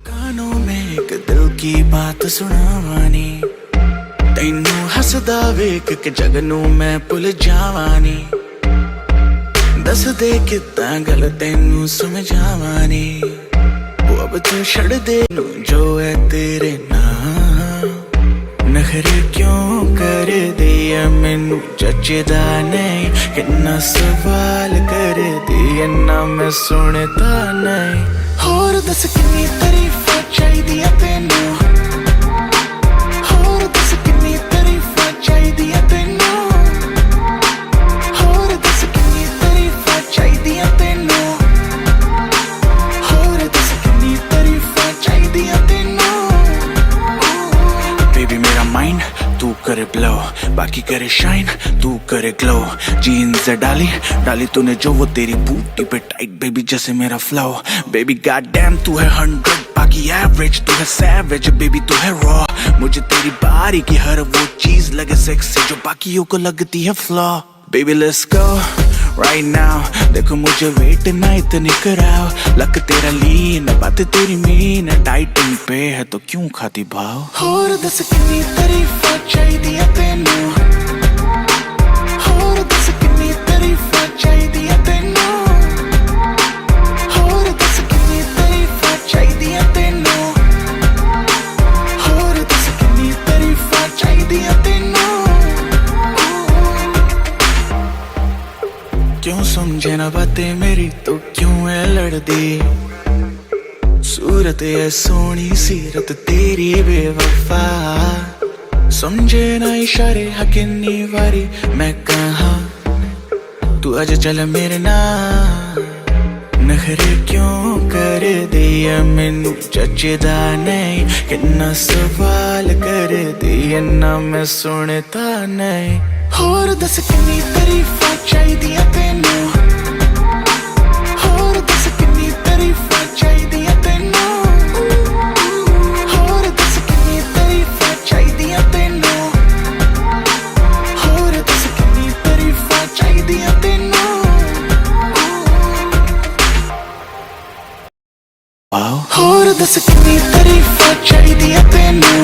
कानों में एक दिल की बात सुनावानी तैनू हसदा वेख के जगनू मैं भुल जावानी दस दे कितां गल तैनू समझावानी वो अब तू छड़ दे नू जो है तेरे नाम नखरे क्यों कर दिया मैनू जचदा नहीं किन्ना सवाल कर दिया ना मैं सुनता नहीं होर दस किन्नी तारीफां चाहिदियां तैनू होर दस किन्नी तारीफां चाहिदियां तैनू होर दस किन्नी तारीफां चाहिदियां तैनू होर दस किन्नी तारीफां चाहिदियां तैनू बेबी मेरा माइंड तू करे ब्लो बाकी करे शाइन तू करे ग्लो जीन्स डाली डाली तूने जो वो तेरी बूटी पे टाइट बेबी जैसे मेरा फ्लो बेबी गॉड डैम तू है 100 बाकी एवरेज तू है सैवेज बेबी तू है रॉ मुझे तेरी बारी की हर वो चीज लगे सेक्सी जो बाकियों को लगती है flaw baby let's go right now देखो मुझे वेट ना इतनी कराओ लक तेरा लीन बात तेरी मीन डाइटिंग पे है तो क्यों खाती भाव होर दस किन्नी तारीफां चाहिदियां तैनू होर दस किन्नी तारीफां चाहिदियां तैनू होर दस किन्नी तारीफां चाहिदियां तैनू होर दस किन्नी तारीफां चाहिदियां तैनू क्यों समझे ना बातें मेरी तो क्यों है लड़दी सूरत है सोनी सीरत तेरी बेवफा समझे ना इशारे हकिन्नी वारी मैं कहा तू आज चल मेरे नाल नखरे क्यों कर दिया मैनू जचदा नहीं किन्ना सवाल कर दिया ना मैं सुनता नहीं होर दस किन्नी तारीफां चाहिदियां तैनू होर दस किन्नी तारीफां चाहिदियां तैनू होर दस किन्नी तारीफां चाहिदियां तैनू होर दस किन्नी तारीफां चाहिदियां तैनू होर दस किन्नी तारीफां चाहिदियां तैनू